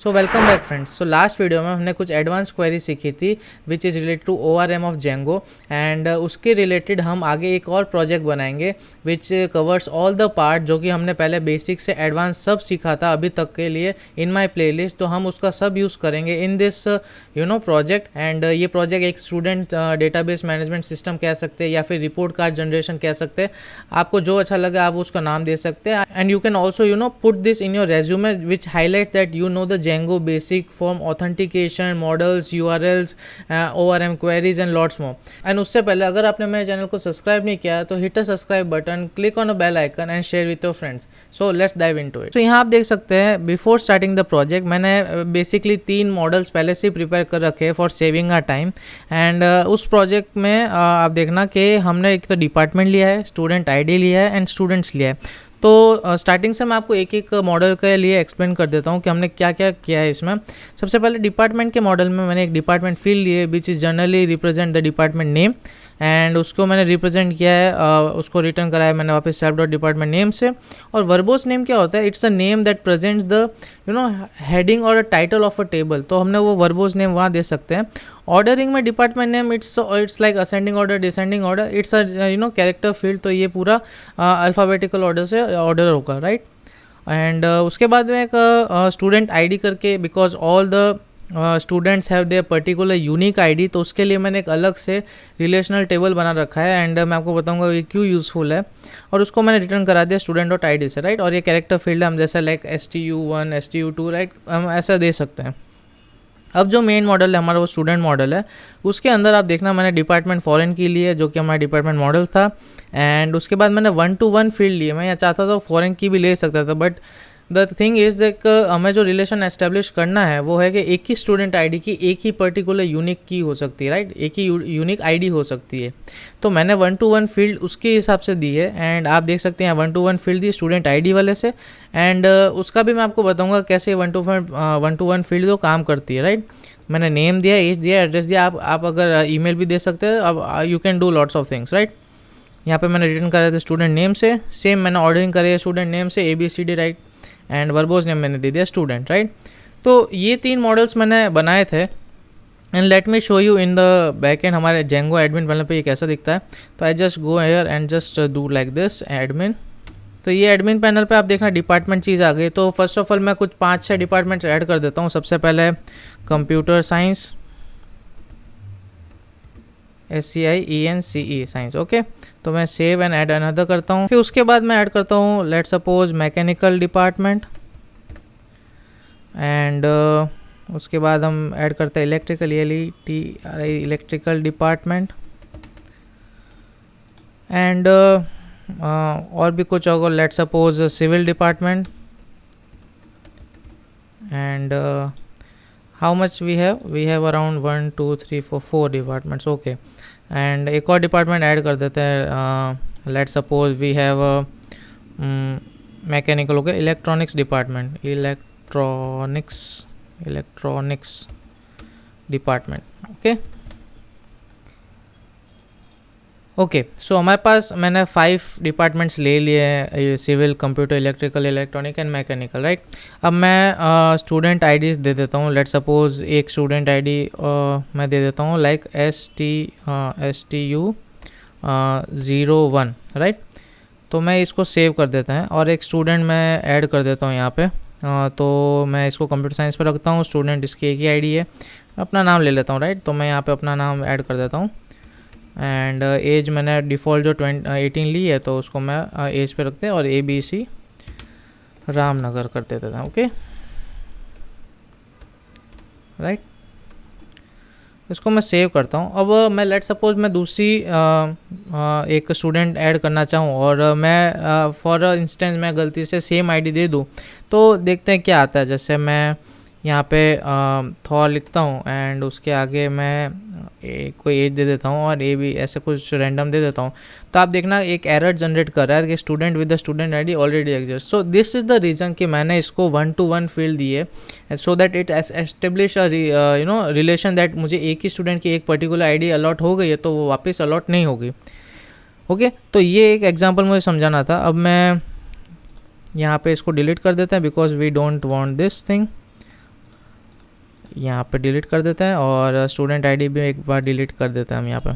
सो welcome back friends. So last video में हमने कुछ एडवांस क्वेरी सीखी थी which is related to ORM of Django and उसके रिलेटेड हम आगे एक और प्रोजेक्ट बनाएंगे which covers all the part जो कि हमने पहले बेसिक से एडवांस सब सीखा था अभी तक के लिए इन माय प्लेलिस्ट। तो हम उसका सब यूज़ करेंगे इन दिस प्रोजेक्ट एंड ये प्रोजेक्ट एक स्टूडेंट डेटाबेस मैनेजमेंट सिस्टम कह सकते हैं या फिर रिपोर्ट कार्ड जनरेशन कह सकते हैं। आपको जो अच्छा लगे आप उसका नाम दे सकते हैं and you can also put this in your resume which highlight that the Django basic form authentication models URLs ORM queries and lots more। And उससे पहले अगर आपने मेरे चैनल को सब्सक्राइब नहीं किया तो hit a subscribe button, click on a bell icon and share with your friends. So let's dive into it. तो यहाँ आप देख सकते हैं बिफोर स्टार्टिंग द प्रोजेक्ट मैंने बेसिकली 3 मॉडल्स पहले से प्रिपेयर कर रखे for saving our time and उस प्रोजेक्ट में आप देखना कि हमने एक तो डिपार्टमेंट लिया है, स्टूडेंट आईडी लिया है एंड स्टूडेंट्स लिया है। तो स्टार्टिंग से मैं आपको एक एक मॉडल के लिए एक्सप्लेन कर देता हूँ कि हमने क्या क्या किया है इसमें। सबसे पहले डिपार्टमेंट के मॉडल में मैंने एक डिपार्टमेंट फील्ड लिए which is generally represent the department name and उसको मैंने रिप्रेजेंट किया है, उसको रिटर्न कराया मैंने वापस सेल्फ डॉट डिपार्टमेंट नेम से। और वर्बोस नेम क्या होता है? It's a name that presents the heading or a title of a table. तो हमने वो वर्बोस नेम वहाँ दे सकते हैं। ऑर्डरिंग में department name it's like ascending order, descending order, it's a character field. तो ये पूरा अल्फ़ाबेटिकल ऑर्डर से ऑर्डर होगा, राइट। एंड उसके बाद में एक स्टूडेंट आईडी करके, because all the students have their particular unique ID, तो उसके लिए मैंने एक अलग से रिलेशनल टेबल बना रखा है एंड मैं आपको बताऊंगा ये क्यों यूज़फुल है। और उसको मैंने रिटर्न करा दिया स्टूडेंट डॉट आईडी से, राइट। और ये कैरेक्टर फील्ड है, हम जैसा लाइक STU1 STU2, राइट, हम ऐसा दे सकते हैं। अब जो मेन मॉडल है हमारा वो स्टूडेंट मॉडल है। उसके अंदर आप देखना मैंने डिपार्टमेंट फॉरेन की लिए जो कि हमारा डिपार्टमेंट मॉडल था एंड उसके बाद मैंने 1-to-1 फील्ड लिए। मैं यहाँ चाहता था फॉरेन की भी ले सकता था but the thing is that हमें जो रिलेशन एस्टेब्लिश करना है वो है कि एक ही स्टूडेंट आईडी की एक ही पर्टिकुलर यूनिक की हो सकती है, राइट, एक ही यूनिक आईडी हो सकती है। तो मैंने 1-to-1 फील्ड उसके हिसाब से दी है एंड आप देख सकते हैं 1-to-1 फील्ड दी स्टूडेंट आईडी वाले से एंड उसका भी मैं आपको बताऊंगा कैसे 1-to-1 फील्ड तो काम करती है, राइट। मैंने नेम दिया, एज दिया, एड्रेस दिया। आप अगर ईमेल भी दे सकते हैं, अब you can do lots of things, right. यहाँ पे मैंने रिटर्न करा था स्टूडेंट नेम से, सेम मैंने ऑर्डरिंग करी है स्टूडेंट नेम से ABCD, right, and verbose name मैंने दे दिया स्टूडेंट, राइट। तो ये 3 मॉडल्स मैंने बनाए थे and let me show you in the back and हमारे जेंगो एडमिन पैनल पे ये कैसा दिखता है। तो I just go here and just do like this admin. तो ये एडमिन पैनल पे आप देखना डिपार्टमेंट चीज़ आ गई। तो फर्स्ट ऑफ ऑल मैं कुछ 5-6 डिपार्टमेंट्स ऐड कर देता हूँ। सबसे पहले computer science, SCIENCE science, okay. तो मैं सेव एंड ऐड अनदर करता हूँ। फिर उसके बाद मैं ऐड करता हूँ let suppose mechanical department and उसके बाद हम ऐड करते हैं इलेक्ट्रिकल, इलेक्ट्रिकल डिपार्टमेंट एंड और भी कुछ होगा let suppose civil department and how much we have around 1 2 3 4 departments, okay. And एक और डिपार्टमेंट ऐड कर देते हैं let suppose we have mechanical, okay, electronics department, electronics department, okay. Okay, so हमारे पास मैंने 5 डिपार्टमेंट्स ले लिए हैं, civil, computer, electrical, electronic and mechanical, right. अब मैं स्टूडेंट आईडीज दे देता हूँ। लेट सपोज एक स्टूडेंट आईडी मैं दे देता हूँ लाइक STU01, राइट। तो मैं इसको सेव कर देता है और एक स्टूडेंट मैं ऐड कर देता हूँ यहाँ पे। तो मैं इसको कंप्यूटर साइंस पर रखता हूँ। स्टूडेंट इसकी एक ही आईडी है, अपना नाम ले लेता हूँ, राइट। तो मैं यहाँ पे अपना नाम ऐड कर देता हूँ एंड एज मैंने डिफ़ॉल्ट जो 18 ली है तो उसको मैं एज पे रखते हैं और ABC रामनगर कर देते हैं, ओके, राइट। इसको मैं सेव करता हूँ। अब मैं लेट सपोज मैं दूसरी एक स्टूडेंट ऐड करना चाहूँ और मैं फॉर इंस्टेंस मैं गलती से सेम आईडी दे दूँ तो देखते हैं क्या आता है। जैसे मैं यहाँ पे थॉर लिखता हूँ एंड उसके आगे मैं कोई एज दे देता हूँ और AB ऐसे कुछ रैंडम दे देता हूँ। तो आप देखना एक एरर जनरेट कर रहा है कि student with the student ID already exist. So this is the reason कि मैंने इसको 1-to-1 फील्ड दिए so that it establish relation that मुझे एक ही स्टूडेंट की एक पर्टिकुलर आईडी अलॉट हो गई है तो वो वापस अलॉट नहीं होगी, ओके। तो ये एक एग्जाम्पल मुझे समझाना था। अब मैं यहाँ पे इसको डिलीट कर देते हैं because we don't want this thing, यहाँ पे डिलीट कर देते हैं और स्टूडेंट आईडी भी एक बार डिलीट कर देते हैं हम यहाँ पे।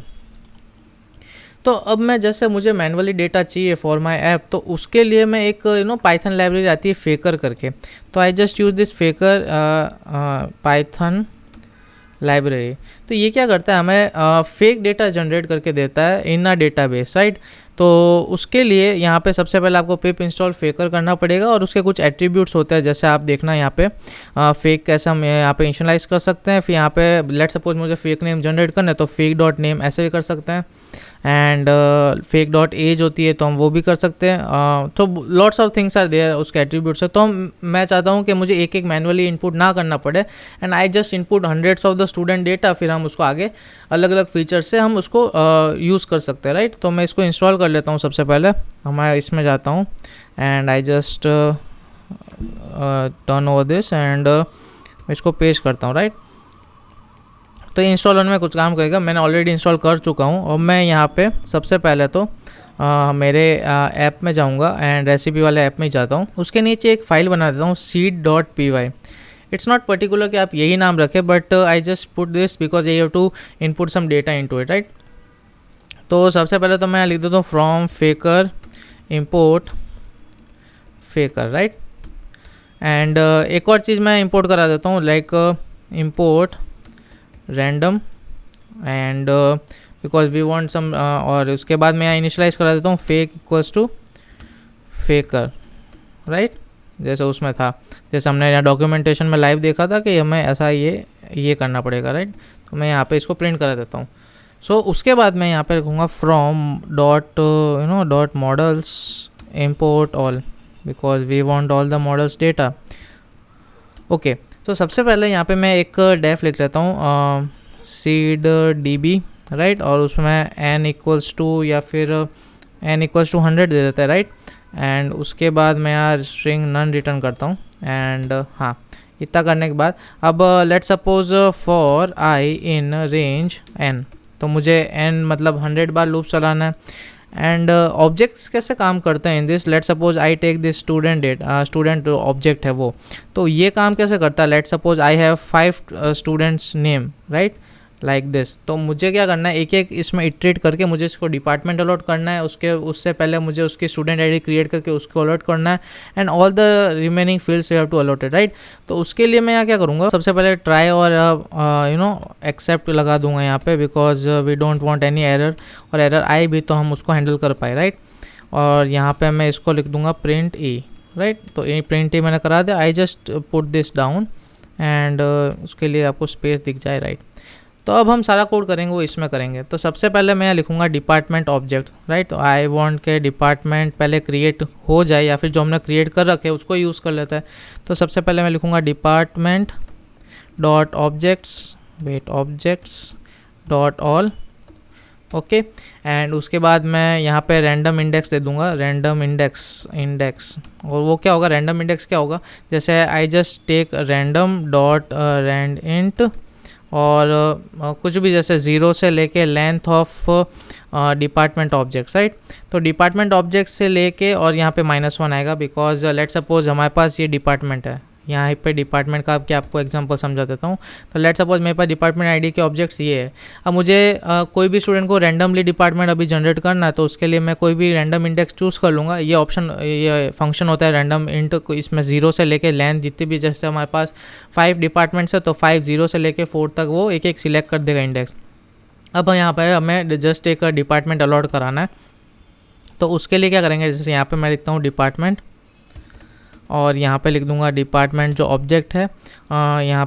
तो अब मैं जैसे मुझे मैनुअली डेटा चाहिए फॉर माय ऐप, तो उसके लिए मैं एक पाइथन लाइब्रेरी आती है फेकर करके, तो I just use this फेकर Python library. तो ये क्या करता है, हमें फेक डेटा जनरेट करके देता है इन अ डेटाबेस, राइट। तो उसके लिए यहाँ पे सबसे पहले आपको पिप इंस्टॉल फेकर करना पड़ेगा और उसके कुछ एट्रीब्यूट्स होते हैं, जैसे आप देखना यहाँ पे फेक कैसे हम यहाँ पे इनिशियलाइज कर सकते हैं। फिर यहाँ पे लेट सपोज मुझे फेक नेम जनरेट करना है तो फेक डॉट नेम ऐसे भी कर सकते हैं, एंड फेक डॉट एज होती है तो हम वो भी कर सकते हैं। तो lots of things are there उसके एट्रीब्यूट्स है। तो मैं चाहता हूँ कि मुझे एक एक मैनुअली इनपुट ना करना पड़े, and I just input hundreds of the student data, फिर हम उसको आगे अलग अलग फीचर्स से हम उसको यूज़ कर सकते हैं, राइट। तो मैं इसको इंस्टॉल कर लेता हूँ। सबसे पहले मैं इसमें जाता हूँ and I just turn over this and इसको पेस्ट करता हूँ, राइट। तो इंस्टॉल होने में कुछ काम करेगा, मैंने ऑलरेडी इंस्टॉल कर चुका हूँ। और मैं यहाँ पे सबसे पहले तो मेरे ऐप में जाऊँगा एंड रेसिपी वाले ऐप में ही जाता हूँ। उसके नीचे एक फ़ाइल बना देता हूँ seed.py। इट्स नॉट पर्टिकुलर कि आप यही नाम रखें, but I just put this because I have to input some data into it, right. तो सबसे पहले तो मैं लिख देता हूँ from faker import faker, right. And एक और चीज़ मैं इंपोर्ट करा देता हूँ, like import random and because we want some, और उसके बाद मैं इनिशियलाइज करा देता हूँ fake equals to faker, right. जैसे उसमें था, जैसे हमने यहाँ डॉक्यूमेंटेशन में लाइव देखा था कि हमें ऐसा ये करना पड़ेगा, राइट। तो मैं यहाँ पे इसको प्रिंट करा देता हूँ। सो उसके बाद मैं यहाँ पे रखूँगा from dot models import all, because we want all the models data. Okay, तो सबसे पहले यहाँ पे मैं एक डेफ लिख लेता हूँ सीड db, राइट। और उसमें n इक्वल्स टू या फिर n इक्वल्स टू 100 दे देता है, राइट। एंड उसके बाद मैं यार स्ट्रिंग नन रिटर्न करता हूँ। एंड हाँ, इतना करने के बाद अब let suppose for i in range n, तो मुझे n मतलब 100 बार लूप चलाना है। एंड ऑब्जेक्ट्स कैसे काम करते हैं in this, let suppose I take this student object है वो, तो ये काम कैसे करता है। Let suppose I have 5 students name, right, like this. तो मुझे क्या करना है, एक एक इसमें इटरेट करके मुझे इसको डिपार्टमेंट अलॉट करना है, उससे पहले मुझे उसकी स्टूडेंट आईडी क्रिएट करके उसको अलॉट करना है, and all the remaining fields you have to allotted, right. तो उसके लिए मैं यहाँ क्या करूँगा, सबसे पहले ट्राई और एक्सेप्ट लगा दूंगा यहाँ पे, because we don't want any error, और एरर आए भी तो हम उसको हैंडल कर पाए, राइट। और यहाँ पे मैं इसको लिख दूंगा प्रिंट ई, राइट। तो ये प्रिंट ई मैंने करा दिया। आई just put this down and उसके लिए आपको स्पेस दिख जाए, राइट। तो अब हम सारा कोड करेंगे वो इसमें करेंगे। तो सबसे पहले मैं लिखूंगा डिपार्टमेंट ऑब्जेक्ट, राइट। तो आई वांट के डिपार्टमेंट पहले क्रिएट हो जाए, या फिर जो हमने क्रिएट कर रखे उसको यूज़ कर लेता है। तो सबसे पहले मैं लिखूंगा department dot objects dot all, okay. And उसके बाद मैं यहाँ पे रैंडम इंडेक्स दे दूँगा, रैंडम इंडेक्स। और वो क्या होगा, रैंडम इंडेक्स क्या होगा, जैसे I just take random dot rand int, और कुछ भी जैसे 0 से लेके length of department objects, right. तो डिपार्टमेंट ऑब्जेक्ट से लेके और यहाँ पे -1 आएगा, बिकॉज लेट सपोज हमारे पास ये डिपार्टमेंट है। यहाँ पे डिपार्टमेंट का क्या आपको एग्जांपल समझा देता हूँ। तो लेट सपोज मेरे पास डिपार्टमेंट आईडी के ऑब्जेक्ट्स ये है। अब मुझे कोई भी स्टूडेंट को रैंडमली डिपार्टमेंट अभी जनरेट करना है, तो उसके लिए मैं कोई भी रैंडम इंडेक्स चूज़ कर लूँगा। ये फंक्शन होता है रैंडम इंट, इसमें 0 से लेके लेंथ जितनी भी, जैसे हमारे पास 5 डिपार्टमेंट्स है तो 5 0 से लेके 4 तक वो एक एक सिलेक्ट कर देगा इंडेक्स। अब यहाँ पे हमें जस्ट एक डिपार्टमेंट अलॉट कराना है। तो उसके लिए क्या करेंगे, जैसे यहाँ पे मैं लिखता हूँ डिपार्टमेंट, और यहाँ पे लिख दूंगा डिपार्टमेंट जो ऑब्जेक्ट है यहाँ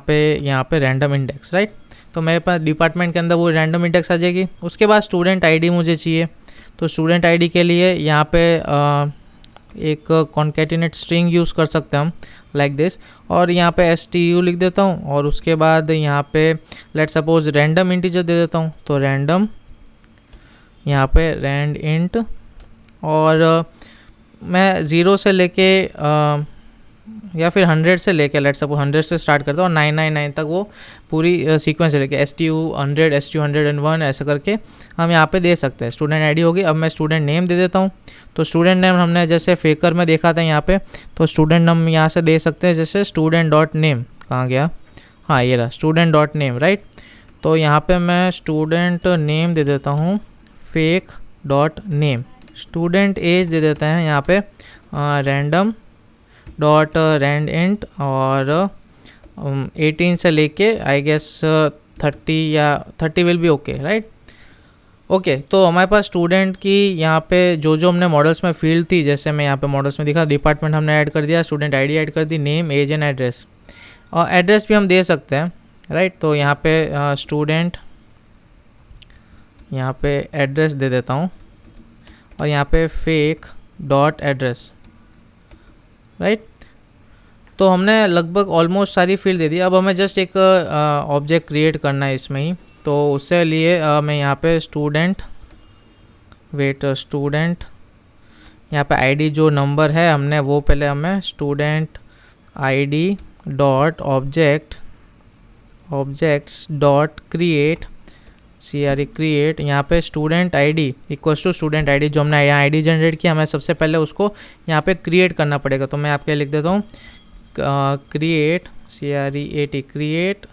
पे रैंडम इंडेक्स, राइट। तो मेरे पास डिपार्टमेंट के अंदर वो रैंडम इंडेक्स आ जाएगी। उसके बाद स्टूडेंट आईडी मुझे चाहिए, तो स्टूडेंट आईडी के लिए यहाँ पे एक कॉन्केटिनेट स्ट्रिंग यूज़ कर सकते हैं हम, लाइक दिस। और यहाँ पे STU लिख देता हूँ, और उसके बाद यहाँ पे लेट सपोज रैंडम इंटीजर दे देता हूँ। तो रैंडम यहाँ पे रैंड इंट, और मैं 0 से लेके या फिर 100 से लेके, लेट सपोज 100 से स्टार्ट करता हूँ और 999 तक वो पूरी सीक्वेंस से लेके STU 100 STU 101 ऐसा करके हम यहाँ पे दे सकते हैं। स्टूडेंट आईडी होगी। अब मैं स्टूडेंट नेम दे देता हूँ। तो स्टूडेंट नेम हमने जैसे फेकर में देखा था यहाँ पे, तो स्टूडेंट नेम यहाँ से दे सकते हैं, जैसे स्टूडेंट डॉट नेम, कहाँ गया, हाँ ये रहा स्टूडेंट डॉट नेम, राइट। तो यहाँ पे मैं स्टूडेंट नेम दे देता हूँ fake dot name, student age दे देते हैं यहाँ पे रैंडम डॉट रैंड इंट, और 18 से लेके आई गेस 30 या 30 will be okay, right. Okay तो हमारे पास स्टूडेंट की यहाँ पे जो जो हमने मॉडल्स में फील्ड थी, जैसे मैं यहाँ पे मॉडल्स में दिखा, डिपार्टमेंट हमने ऐड कर दिया, स्टूडेंट आईडी ऐड कर दी, नेम एज एंड एड्रेस, और एड्रेस भी हम दे सकते हैं, राइट। तो यहाँ पे स्टूडेंट यहाँ पे एड्रेस दे देता हूँ, और यहाँ पे फेक डॉट एड्रेस, राइट। तो हमने लगभग ऑलमोस्ट सारी फील्ड दे दी। अब हमें जस्ट एक ऑब्जेक्ट क्रिएट करना है इसमें ही, तो उससे लिए मैं यहाँ पे स्टूडेंट यहाँ पे आईडी जो नंबर है हमने वो पहले हमें student ID dot objects dot create create, यहाँ पे student ID equals to student ID, जो हमने यहाँ आईडी जनरेट किया हमें सबसे पहले उसको यहाँ पे क्रिएट करना पड़ेगा। तो मैं आपके लिख देता हूँ create create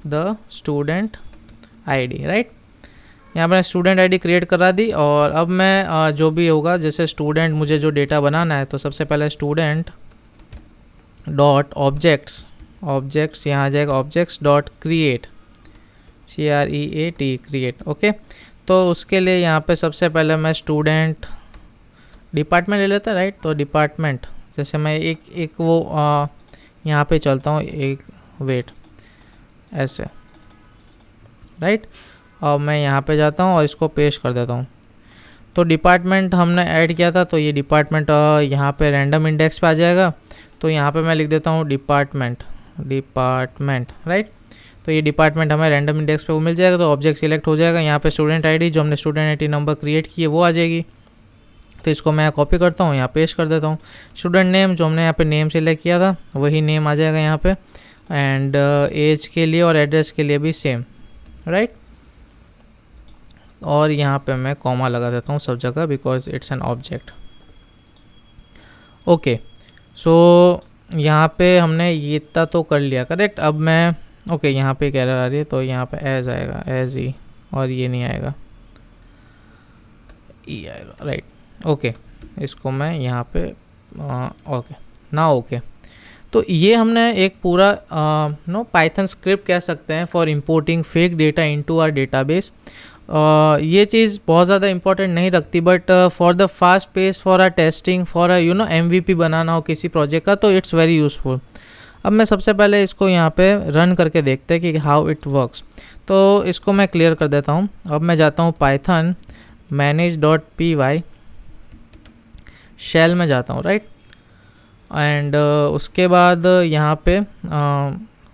the student ID, right. यहाँ मैंने स्टूडेंट आईडी क्रिएट करा दी, और अब मैं जो भी होगा, जैसे स्टूडेंट मुझे जो डेटा बनाना है, तो सबसे पहले स्टूडेंट डॉट ऑब्जेक्ट्स यहाँ आ जाएगा objects dot create create, okay. तो उसके लिए यहाँ पे सबसे पहले मैं स्टूडेंट डिपार्टमेंट ले लेता, राइट। तो डिपार्टमेंट जैसे मैं एक वो यहाँ पे चलता हूँ, एक वेट ऐसे, राइट। और मैं यहाँ पे जाता हूँ और इसको पेस्ट कर देता हूँ। तो डिपार्टमेंट हमने ऐड किया था, तो ये डिपार्टमेंट यहाँ पे रैंडम इंडेक्स पे आ जाएगा। तो यहाँ पे मैं लिख देता हूँ डिपार्टमेंट, राइट। तो ये डिपार्टमेंट हमें रैंडम इंडेक्स पे वो मिल जाएगा, तो ऑब्जेक्ट सिलेक्ट हो जाएगा। यहाँ पे स्टूडेंट आईडी जो हमने स्टूडेंट आईडी नंबर क्रिएट किए वो आ जाएगी। तो इसको मैं कॉपी करता हूँ, यहाँ पेस्ट कर देता हूँ। स्टूडेंट नेम जो हमने यहाँ पे नेम सिलेक्ट किया था वही नेम आ जाएगा यहाँ पे, एंड एज के लिए और एड्रेस के लिए भी सेम, राइट। और यहाँ पे मैं कॉमा लगा देता हूँ सब जगह, because it's an object. Okay so यहाँ पे हमने ये इतना तो कर लिया, करेक्ट। अब मैं ओके यहाँ पे एक एरर आ रही है, तो यहाँ पे एज आएगा, एज ई, और ये नहीं आएगा, ई आएगा, राइट। ओके इसको मैं यहाँ पे ओके ना, ओके। तो ये हमने एक पूरा पाइथन स्क्रिप्ट कह सकते हैं for importing fake data into our database. ये चीज़ बहुत ज़्यादा इंपॉर्टेंट नहीं रखती, but for the fast pace, for a testing, for a MVP बनाना हो किसी प्रोजेक्ट का, तो इट्स वेरी यूज़फुल। अब मैं सबसे पहले इसको यहाँ पे रन करके देखते हैं कि हाउ इट वर्क्स। तो इसको मैं क्लियर कर देता हूँ। अब मैं जाता हूँ पाइथन manage.py शेल में जाता हूँ, राइट। एंड उसके बाद यहाँ पे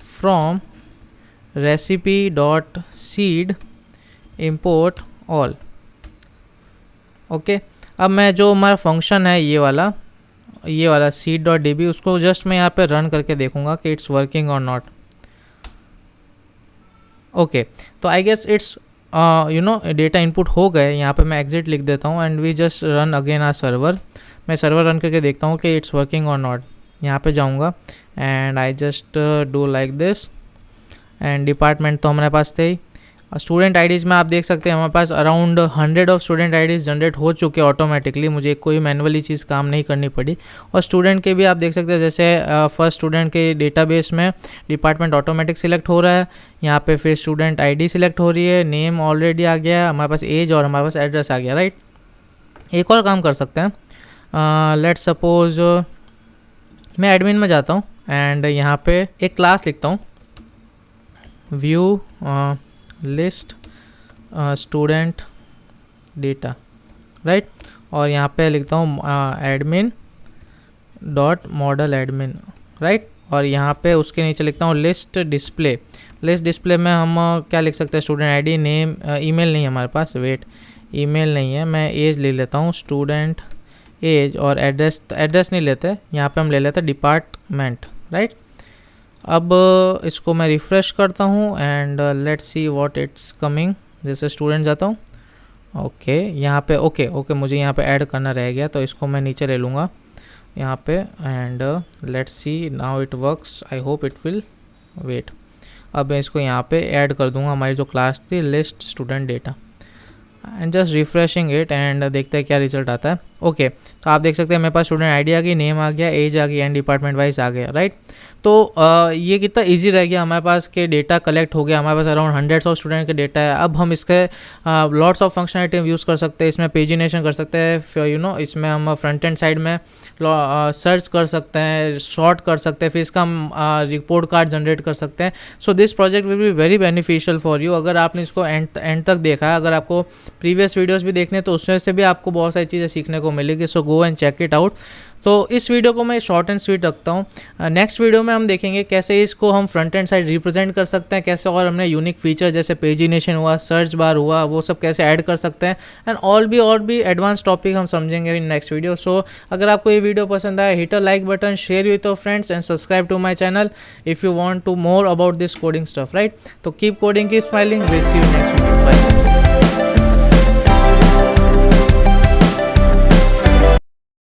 from recipe.seed import all, okay. अब मैं जो हमारा फंक्शन है ये वाला seed.db, उसको जस्ट मैं यहाँ पे रन करके देखूँगा कि इट्स वर्किंग और नॉट। ओके तो I guess it's data input हो गए। यहाँ पे मैं एग्जिट लिख देता हूँ, and we just run again a server. मैं सर्वर रन करके देखता हूँ कि इट्स वर्किंग और नॉट। यहाँ पे जाऊँगा and I just do like this, and department तो हमारे पास थे ही। स्टूडेंट आईडीज़ में आप देख सकते हैं हमारे पास around 100 of student IDs generate हो चुके ऑटोमेटिकली, मुझे कोई मैनुअली चीज़ काम नहीं करनी पड़ी। और स्टूडेंट के भी आप देख सकते हैं, जैसे फर्स्ट स्टूडेंट के डेटाबेस में डिपार्टमेंट ऑटोमेटिक सिलेक्ट हो रहा है, यहाँ पे फिर स्टूडेंट आईडी सिलेक्ट हो रही है, नेम ऑलरेडी आ गया, हमारे पास एज और हमारे पास एड्रेस आ गया, राइट। एक और काम कर सकते हैं, लेट्स सपोज मैं एडमिन में जाता हूँ एंड यहाँ पे एक क्लास लिखता हूँ, view list student data, right. और यहाँ पे लिखता हूँ admin dot model admin, right. और यहाँ पे उसके नीचे लिखता हूँ लिस्ट डिस्प्ले में हम क्या लिख सकते हैं, स्टूडेंट आईडी, नेम, ईमेल नहीं है हमारे पास, वेट ईमेल नहीं है, मैं एज ले लेता हूँ, स्टूडेंट एज, और एड्रेस नहीं लेते, यहाँ पे हम ले लेते हैं डिपार्टमेंट, राइट। अब इसको मैं रिफ़्रेश करता हूँ and let's see what it's coming. जैसे स्टूडेंट जाता हूँ, ओके यहाँ पे ओके मुझे यहाँ पे ऐड करना रह गया, तो इसको मैं नीचे ले लूँगा यहाँ पे, and let's see now it works, I hope it will wait, अब मैं इसको यहाँ पे ऐड कर दूँगा, हमारी जो क्लास थी list student data, and just refreshing it and देखते हैं क्या रिजल्ट आता है। ओके, तो आप देख सकते हैं मेरे पास स्टूडेंट आईडी आ गई, नेम आ गया, एज आ गई एंड डिपार्टमेंट वाइज आ गया, राइट। तो ये कितना इजी रह गया हमारे पास के डेटा कलेक्ट हो गया, हमारे पास अराउंड हंड्रेड्स ऑफ स्टूडेंट के डेटा है। अब हम इसके लॉट्स ऑफ फंक्शनलिटी यूज़ कर सकते हैं, इसमें पेजिनेशन कर सकते हैं, इसमें हम फ्रंट एंड साइड में सर्च कर सकते हैं, शॉर्ट कर सकते हैं, फिर इसका हम रिपोर्ट कार्ड जनरेट कर सकते हैं। So this project will be very beneficial for you. अगर आपने इसको एंड तक देखा है, अगर आपको प्रीवियस वीडियोस भी देखने तो उसमें से भी आपको बहुत सारी चीज़ें सीखने को मिलेगी। So go and check it out. तो इस वीडियो को मैं शॉर्ट एंड स्वीट रखता हूँ। नेक्स्ट वीडियो में हम देखेंगे कैसे इसको हम फ्रंट एंड साइड रिप्रेजेंट कर सकते हैं, कैसे और हमने यूनिक फीचर जैसे पेजिनेशन हुआ, सर्च बार हुआ, वो सब कैसे ऐड कर सकते हैं, एंड और भी एडवांस टॉपिक हम समझेंगे इन नेक्स्ट वीडियो। सो अगर आपको ये वीडियो पसंद आया, hit a like button, share with your friends and subscribe to my channel if you want to more about this coding stuff, right. तो keep coding, keep smiling, will see you next video, bye.